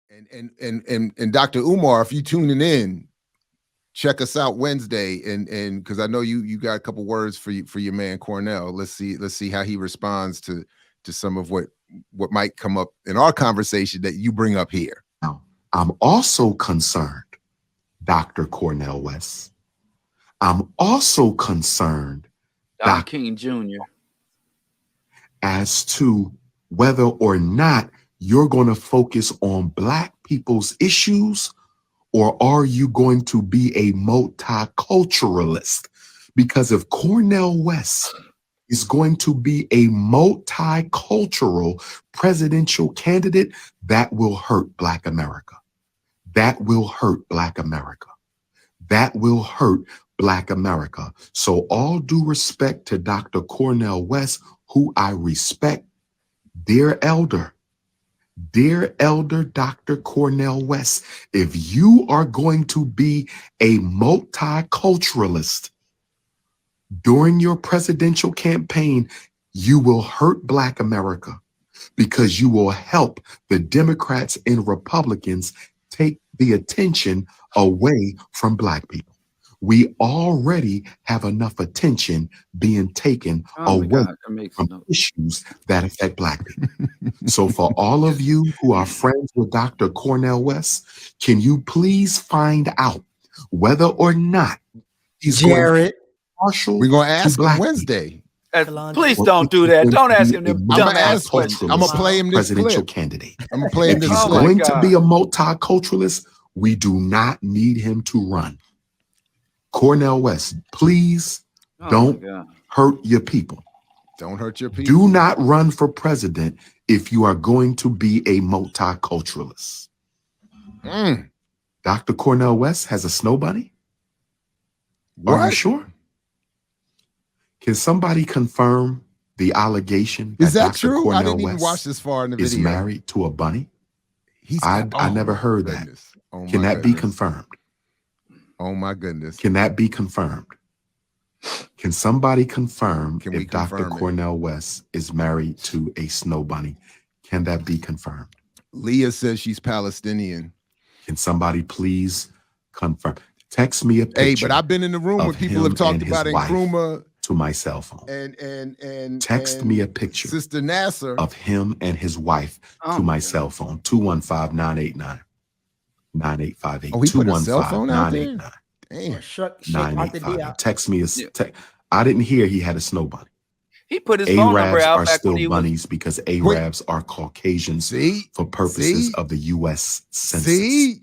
And Dr. Umar, if you tuning in, check us out Wednesday, and because I know you got a couple words for your man Cornel. Let's see how he responds to some of what might come up in our conversation that you bring up here. Now, I'm also concerned, Dr. Cornel West. I'm also concerned, Don King Jr., as to whether or not you're going to focus on Black people's issues, or are you going to be a multiculturalist? Because if Cornel West is going to be a multicultural presidential candidate, that will hurt Black America. That will hurt Black America. That will hurt Black America. So all due respect to Dr. Cornel West, who I respect, dear elder Dr. Cornel West, if you are going to be a multiculturalist during your presidential campaign, you will hurt Black America, because you will help the Democrats and Republicans take the attention away from Black people. We already have enough attention being taken away from issues that affect Black people. So for all of you who are friends with Dr. Cornel West, can you please find out whether or not he's Jared, we're going to ask him Wednesday. Please don't do that. Don't ask him them dumbass questions. I'm going to play him this presidential clip. candidate. I'm going to play him If this he's clip. going to be a multiculturalist, we do not need him to run. Cornel West, please don't hurt your people. Don't hurt your people. Do not run for president if you are going to be a multiculturalist. Dr. Cornel West has a snow bunny? Are you sure? Can somebody confirm the allegation is that Dr. true? Cornel I didn't even West watch this far in the video. Is married to a bunny? I never heard that. Oh, can that be confirmed? Oh my goodness. Can that be confirmed? Can somebody confirm Can we if Dr. confirm it? Cornel West is married to a snow bunny? Can that be confirmed? Leah says she's Palestinian. Can somebody please confirm? Text me a picture. Hey, but I've been in the room when people have talked about Nkrumah to my cell phone. And text me a picture, Sister Nasser, of him and his wife to my cell phone, 215-989-9858. Oh, he put a cell phone out there? 989. Text me I didn't hear he had a snow bunny. He put his phone number out are back still when he bunnies because Arabs are Caucasians for purposes of the U.S. Census.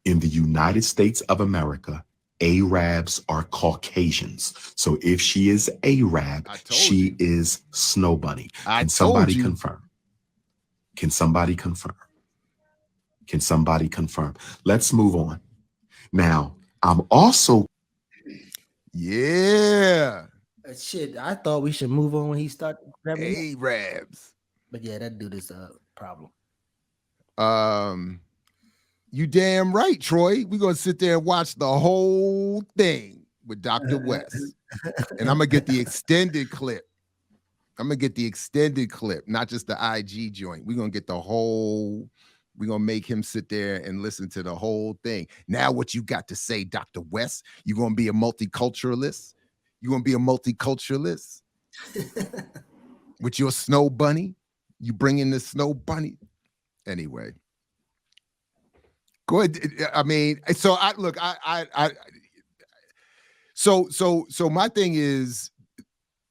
In the United States of America, Arabs are Caucasians. So if she is Arab, she is snow bunny. Can somebody confirm? Can somebody confirm? Can somebody confirm? Let's move on. Now, I'm also. Yeah. Shit, I thought we should move on when he started grabbing Arabs. But yeah, that dude is a problem. You damn right, Troy. We're gonna sit there and watch the whole thing with Dr. West. And I'm gonna get the extended clip. Not just the IG joint. We're gonna get the whole. We're gonna make him sit there and listen to the whole thing. Now, what you got to say, Dr. West? You gonna be a multiculturalist? You gonna be a multiculturalist with your snow bunny? You bring in the snow bunny? Anyway. Go ahead. I mean, so so my thing is,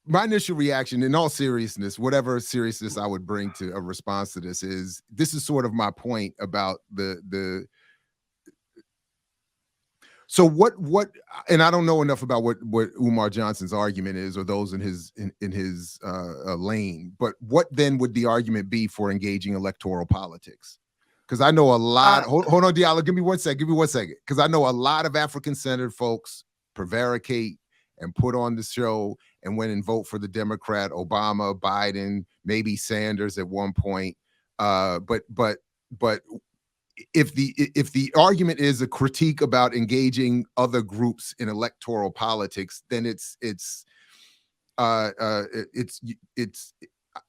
my initial reaction, in all seriousness, whatever seriousness I would bring to a response to this is sort of my point about the so what and I don't know enough about what Umar Johnson's argument is, or those in his lane, but what then would the argument be for engaging electoral politics? Because I know a lot. Hold on, Diallo. Give me one second. Because I know a lot of African-centered folks prevaricate and put on the show and went and vote for the Democrat, Obama, Biden, maybe Sanders at one point. But if the argument is a critique about engaging other groups in electoral politics, then it's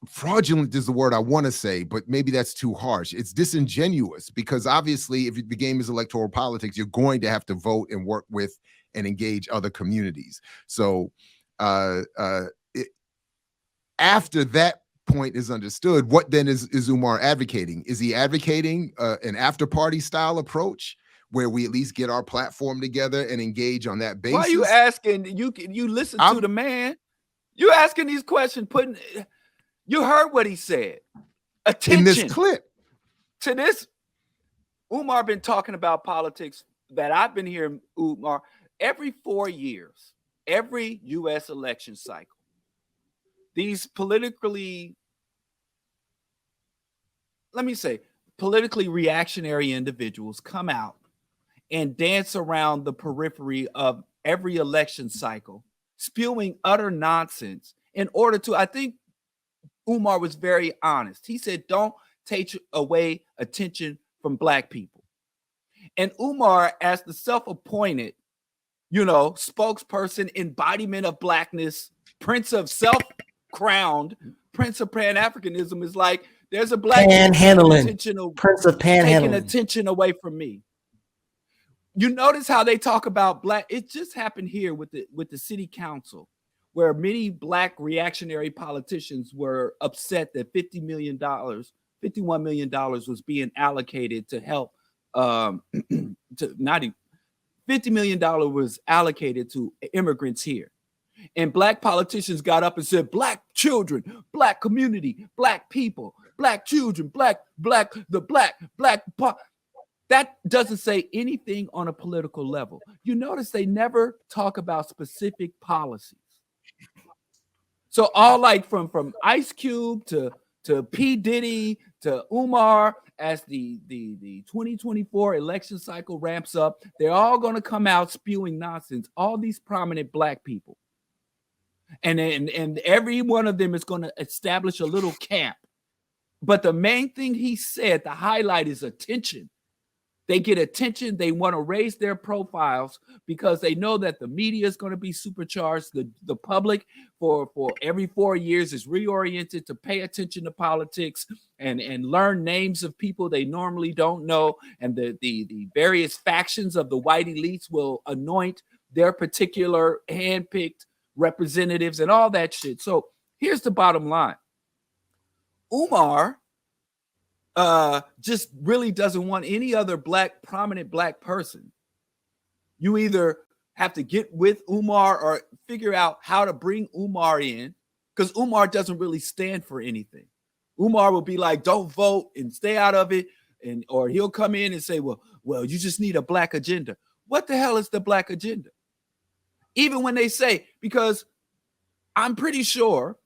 fraudulent is the word I want to say, but maybe that's too harsh. It's disingenuous because obviously if the game is electoral politics, you're going to have to vote and work with and engage other communities. So after that point is understood, what then is Umar advocating? Is he advocating an after party style approach where we at least get our platform together and engage on that basis? Why are you asking? You listen to the man. You asking these questions, you heard what he said. Attention in this clip to this. Umar been talking about politics that I've been hearing Umar every 4 years, every U.S. election cycle. These politically reactionary individuals come out and dance around the periphery of every election cycle, spewing utter nonsense in order to, I think Umar was very honest. He said, don't take away attention from Black people. And Umar, as the self-appointed, spokesperson, embodiment of Blackness, prince of self-crowned, prince of pan-Africanism, is like, there's a Black panhandling, prince of panhandling, taking attention away from me. You notice how they talk about Black. It just happened here with the city council, where many Black reactionary politicians were upset that $51 million was being allocated to help. $50 million was allocated to immigrants here. And Black politicians got up and said, Black children, Black community, Black people, Black children, Black. That doesn't say anything on a political level. You notice they never talk about specific policies. So all like from Ice Cube to P. Diddy to Umar, as the 2024 election cycle ramps up, they're all going to come out spewing nonsense. All these prominent Black people. And every one of them is going to establish a little camp. But the main thing he said, the highlight, is attention. They get attention. They want to raise their profiles because they know that the media is going to be supercharged. The public for every 4 years is reoriented to pay attention to politics and learn names of people they normally don't know. And the various factions of the white elites will anoint their particular handpicked representatives and all that shit. So here's the bottom line. Umar just really doesn't want any other prominent Black person. You either have to get with Umar or figure out how to bring Umar in, because Umar doesn't really stand for anything. Umar will be like, don't vote and stay out of it. Or he'll come in and say, well, you just need a Black agenda. What the hell is the Black agenda? Even when they say, because I'm pretty sure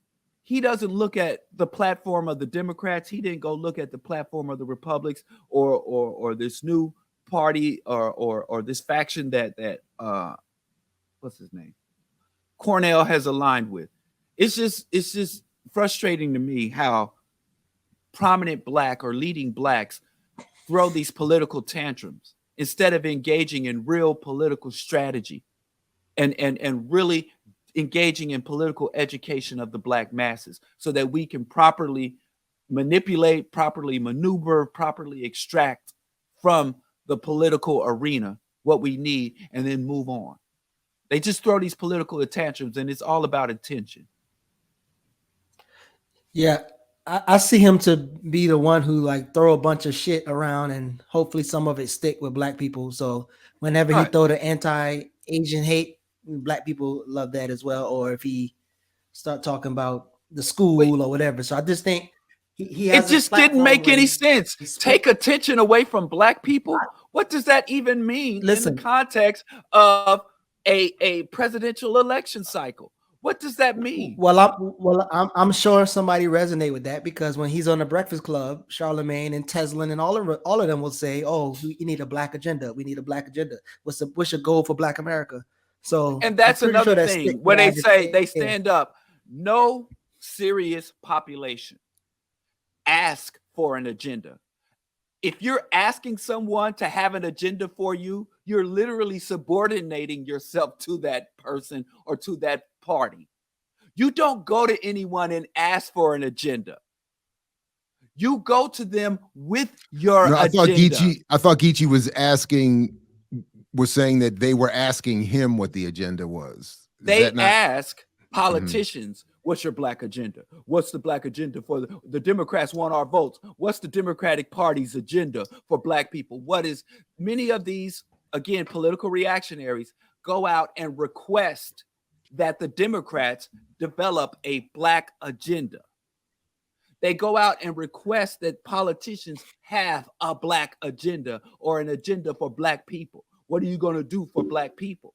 he doesn't look at the platform of the Democrats. He didn't go look at the platform of the Republicans or this new party or this faction that what's his name? Cornel has aligned with. It's just frustrating to me how prominent Black or leading Blacks throw these political tantrums instead of engaging in real political strategy and really engaging in political education of the Black masses so that we can properly manipulate, properly maneuver, properly extract from the political arena what we need and then move on. They just throw these political tantrums and it's all about attention. Yeah, I see him to be the one who like throw a bunch of shit around and hopefully some of it stick with Black people. So whenever he throw the anti-Asian hate, Black people love that as well. Or if he start talking about the school or whatever. So I just think he has. It just didn't make any sense. Take attention away from Black people. What does that even mean in the context of a presidential election cycle? What does that mean? Well, I'm sure somebody resonate with that because when he's on the Breakfast Club, Charlemagne and Teslin and all of them will say, "Oh, we need a Black agenda. We need a Black agenda. What's your goal for Black America?" So, and that's another thing when they say they stand up. No serious population ask for an agenda. If you're asking someone to have an agenda for you, you're literally subordinating yourself to that person or to that party. You don't go to anyone and ask for an agenda. You go to them with your No, agenda. I thought Geechee was saying that they were asking him what the agenda was. Is They that not? ask politicians, what's your black agenda? What's the black agenda for the Democrats want our votes? What's the Democratic Party's agenda for black people? What is many of these, again, political reactionaries go out and request that the Democrats develop a black agenda. They go out and request that politicians have a black agenda or an agenda for black people. What are you going to do for black people?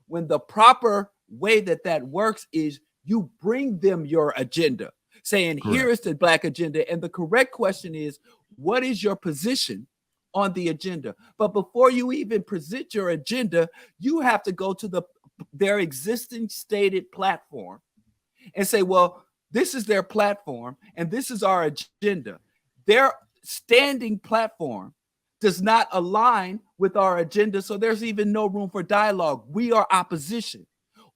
When the proper way that works is you bring them your agenda, saying, Correct. Here is the black agenda. And the correct question is, what is your position on the agenda? But before you even present your agenda, you have to go to their existing stated platform and say, well, this is their platform and this is our agenda. Their standing platform does not align with our agenda, so there's even no room for dialogue. We are opposition.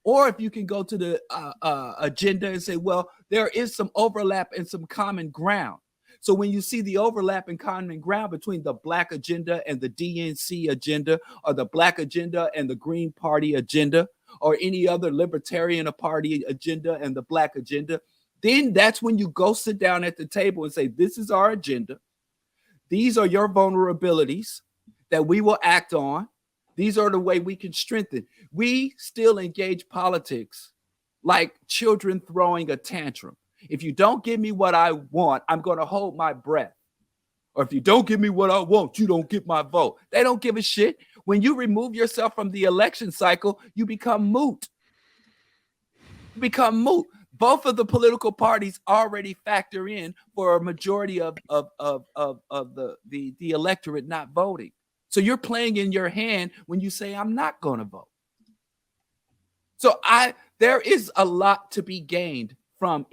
Or if you can go to the agenda and say, well, there is some overlap and some common ground. So when you see the overlap and common ground between the black agenda and the DNC agenda, or the black agenda and the Green Party agenda, or any other libertarian party agenda and the black agenda, then that's when you go sit down at the table and say, this is our agenda. These are your vulnerabilities that we will act on. These are the way we can strengthen. We still engage politics like children throwing a tantrum. If you don't give me what I want, I'm going to hold my breath. Or if you don't give me what I want, you don't get my vote. They don't give a shit. When you remove yourself from the election cycle, you become moot. You become moot. Both of the political parties already factor in for a majority of the electorate not voting. So you're playing in your hand when you say, I'm not going to vote. So there is a lot to be gained from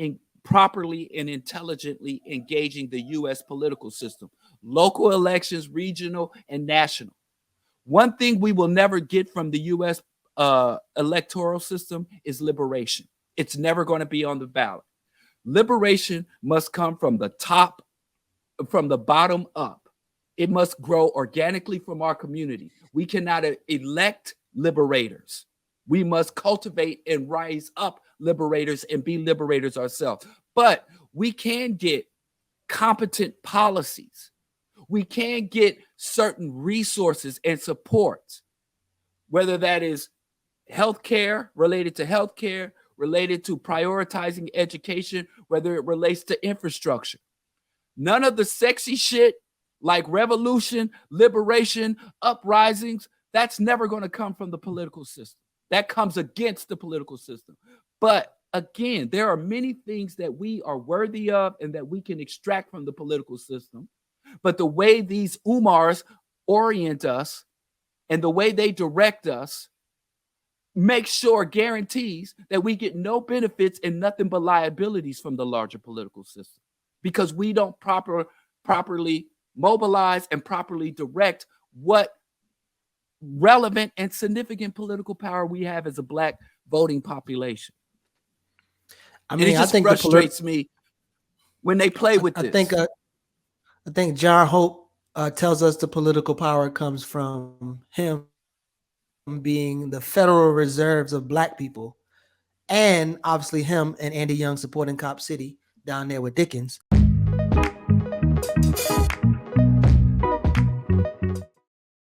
properly and intelligently engaging the U.S. political system, local elections, regional and national. One thing we will never get from the U.S. Electoral system is liberation. It's never going to be on the ballot. Liberation must come from the top, from the bottom up. It must grow organically from our community. We cannot elect liberators. We must cultivate and rise up liberators and be liberators ourselves. But we can get competent policies. We can get certain resources and supports, whether that is healthcare, related to healthcare, related to prioritizing education, whether it relates to infrastructure. None of the sexy shit like revolution, liberation, uprisings, that's never going to come from the political system. That comes against the political system. But again, there are many things that we are worthy of and that we can extract from the political system. But the way these Umars orient us and the way they direct us make sure, guarantees that we get no benefits and nothing but liabilities from the larger political system, because we don't properly mobilize and properly direct what relevant and significant political power we have as a black voting population. I mean, it just frustrates me when they play with this. I think John Hope tells us the political power comes from him being the Federal Reserves of black people, and obviously him and Andy Young supporting Cop City down there with Dickens.